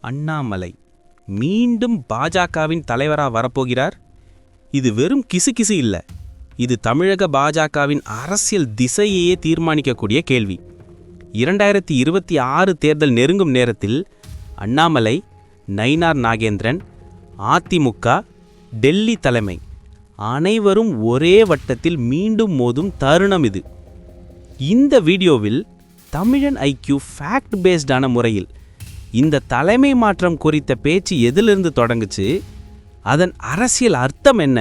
அண்ணாமலை மீண்டும் பாஜகவின் தலைவராக வரப்போகிறார். இது வெறும் கிசுகிசு இல்லை, இது தமிழக பாஜகவின் அரசியல் திசையையே தீர்மானிக்கக்கூடிய கேள்வி. 2026 தேர்தல் நெருங்கும் நேரத்தில் அண்ணாமலை, நயினார் நாகேந்திரன், அதிமுக, டெல்லி தலைமை அனைவரும் ஒரே வட்டத்தில் மீண்டும் மோதும் தருணம் இது. இந்த வீடியோவில் தமிழன் ஐக்யூ ஃபேக்ட் பேஸ்டான முறையில் இந்த தலைமை மாற்றம் குறித்த பேச்சு எதிலிருந்து தொடங்குச்சு, அதன் அரசியல் அர்த்தம் என்ன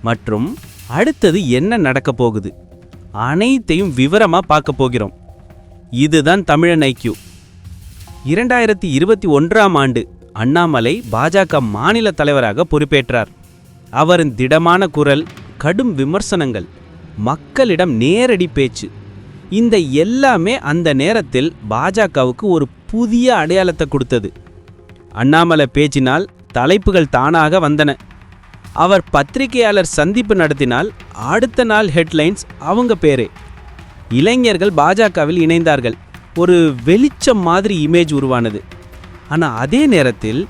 மற்றும் அடுத்தது என்ன நடக்கப் போகுது அனைத்தையும் விவரமாக பார்க்க போகிறோம். இதுதான் தமிழன் ஐக்யூ. 2021ஆம் ஆண்டு அண்ணாமலை பாஜக மாநில தலைவராக பொறுப்பேற்றார். அவரின் திடமான குரல், கடும் விமர்சனங்கள், மக்களிடம் நேரடி பேச்சு, இந்த எல்லாமே அந்த நேரத்தில் பாஜகவுக்கு ஒரு புதிய அடையாளத்தை கொடுத்தது. அண்ணாமலை பேச்சினால் தலைப்புகள் தானாக வந்தன. அவர் பத்திரிகையாளர் சந்திப்பு நடத்தினால் அடுத்த நாள் ஹெட்லைன்ஸ் அவங்க பேரே. இளைஞர்கள் பாஜகவில் இணைந்தார்கள். ஒரு வெளிச்சம் மாதிரி இமேஜ் உருவானது. ஆனால் அதே நேரத்தில்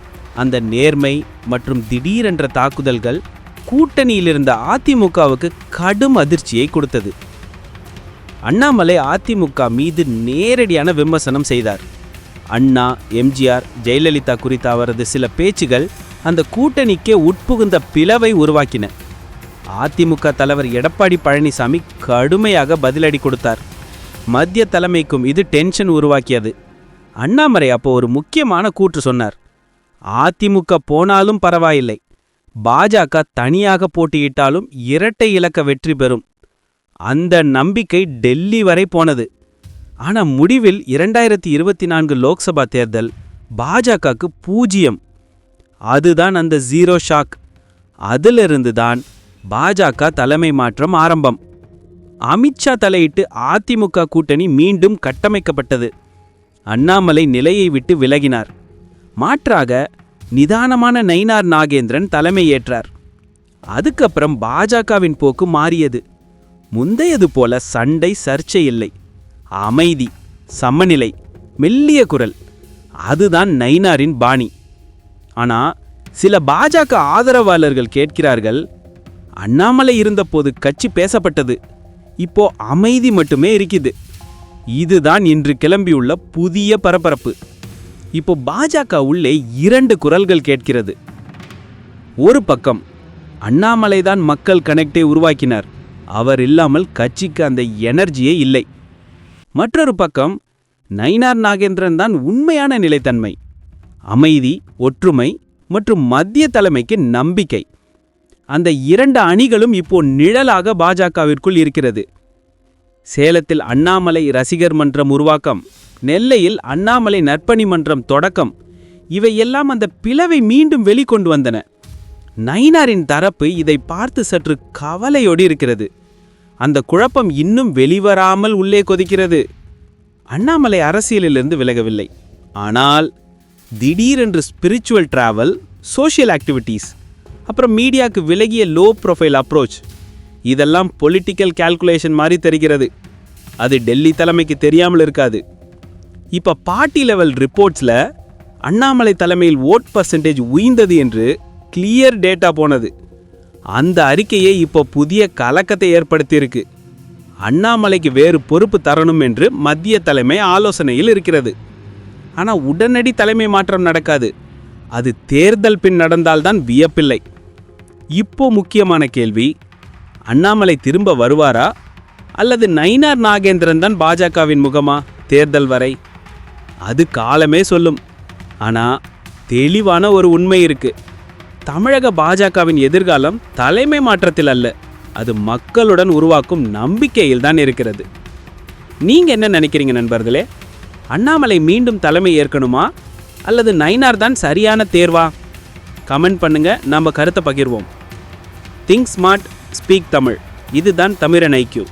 அந்த நேர்மை மற்றும் திடீரென்ற தாக்குதல்கள் கூட்டணியில் இருந்த அதிமுகவுக்கு கடும் அதிர்ச்சியை கொடுத்தது. அண்ணாமலை அதிமுக மீது நேரடியான விமர்சனம் செய்தார். அண்ணா, எம்ஜிஆர், ஜெயலலிதா குறித்த அவரது சில பேச்சுகள் அந்த கூட்டணிக்கே உட்புகுந்த பிளவை உருவாக்கின. அதிமுக தலைவர் எடப்பாடி பழனிசாமி கடுமையாக பதிலடி கொடுத்தார். மத்திய தலைமைக்கும் இது டென்ஷன் உருவாக்கியது. அண்ணாமலை அப்போ ஒரு முக்கியமான கூற்று சொன்னார். அதிமுக போனாலும் பரவாயில்லை, பாஜக தனியாக போட்டியிட்டாலும் இரட்டை இலக்க வெற்றி பெறும். அந்த நம்பிக்கை டெல்லி வரை போனது. ஆனால் முடிவில் 2024 லோக்சபா தேர்தல் பாஜகக்கு 0. அதுதான் அந்த ஜீரோ ஷாக். அதிலிருந்து தான் பாஜக தலைமை மாற்றம் ஆரம்பம். அமித்ஷா தலையிட்டு அதிமுக கூட்டணி மீண்டும் கட்டமைக்கப்பட்டது. அண்ணாமலை நிலையை விட்டு விலகினார். மாற்றாக நிதானமான நயினார் நாகேந்திரன் தலைமை ஏற்றார். அதுக்கப்புறம் பாஜகவின் போக்கு மாறியது. முந்தையது போல சண்டை, சர்ச்சை இல்லை. அமைதி, சமநிலை, மெல்லிய குரல், அதுதான் நயினாரின் பாணி. ஆனால் சில பாஜக ஆதரவாளர்கள் கேட்கிறார்கள், அண்ணாமலை இருந்தபோது கட்சி பேசப்பட்டது, இப்போ அமைதி மட்டுமே இருக்குது. இதுதான் இன்று கிளம்பியுள்ள புதிய பரபரப்பு. இப்போ பாஜக உள்ளே 2 குரல்கள் கேட்கிறது. ஒரு பக்கம் அண்ணாமலைதான் மக்கள் கனெக்டை உருவாக்கினார், அவர் இல்லாமல் கட்சிக்கு அந்த எனர்ஜியே இல்லை. மற்றொரு பக்கம் நயினார் நாகேந்திரன் தான் உண்மையான நிலைத்தன்மை, அமைதி, ஒற்றுமை மற்றும் மத்திய தலைமைக்கு நம்பிக்கை. அந்த 2 அணிகளும் இப்போ நிழலாக பாஜகவிற்குள் இருக்கிறது. சேலத்தில் அண்ணாமலை ரசிகர் மன்றம் உருவாக்கம், நெல்லையில் அண்ணாமலை நற்பணி மன்றம் தொடக்கம், இவையெல்லாம் அந்த பிளவை மீண்டும் வெளிக்கொண்டு வந்தன. நயினாரின் தரப்பு இதை பார்த்து சற்று கவலையோடு இருக்கிறது. அந்த குழப்பம் இன்னும் வெளிவராமல் உள்ளே கொதிக்கிறது. அண்ணாமலை அரசியலிலிருந்து விலகவில்லை. ஆனால் திடீரென்று ஸ்பிரிச்சுவல் டிராவல், சோஷியல் ஆக்டிவிட்டீஸ், அப்புறம் மீடியாவுக்கு விலகிய லோ ப்ரொஃபைல் அப்ரோச், இதெல்லாம் பொலிட்டிக்கல் கால்குலேஷன் மாதிரி தெரிகிறது. அது டெல்லி தலைமைக்கு தெரியாமல் இருக்காது. இப்போ பார்ட்டி லெவல் ரிப்போர்ட்ஸில் அண்ணாமலை தலைமையில் ஓட் பர்சன்டேஜ் உயர்ந்தது என்று கிளியர் டேட்டா போனது. அந்த அறிக்கையை இப்போ புதிய கலக்கத்தை ஏற்படுத்தியிருக்கு. அண்ணாமலைக்கு வேறு பொறுப்பு தரணும் என்று மத்திய தலைமை ஆலோசனையில் இருக்கிறது. ஆனால் உடனடி தலைமை மாற்றம் நடக்காது. அது தேர்தல் பின் நடந்தால்தான் வியப்பில்லை. இப்போ முக்கியமான கேள்வி, அண்ணாமலை திரும்ப வருவாரா அல்லது நயினார் நாகேந்திரன் தான் பாஜகவின் முகமா தேர்தல் வரை? அது காலமே சொல்லும். ஆனால் தெளிவான ஒரு உண்மை இருக்கு. தமிழக பாஜகவின் எதிர்காலம் தலைமை மாற்றத்தில் அல்ல, அது மக்களுடன் உருவாக்கும் நம்பிக்கையில் தான் இருக்கிறது. நீங்க என்ன நினைக்கிறீங்க நண்பர்களே? அண்ணாமலை மீண்டும் தலைமை ஏற்கணுமா அல்லது நயினார் தான் சரியான தேர்வா? கமெண்ட் பண்ணுங்க, நம்ம கருத்தை பகிர்வோம். Think smart, speak Tamil. இதுதான் தமிழன் ஐக்யூ.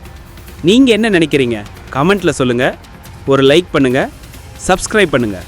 நீங்க என்ன நினைக்கிறீங்க? கமெண்ட்ல சொல்லுங்க. ஒரு லைக் பண்ணுங்க, சப்ஸ்கிரைப் பண்ணுங்க.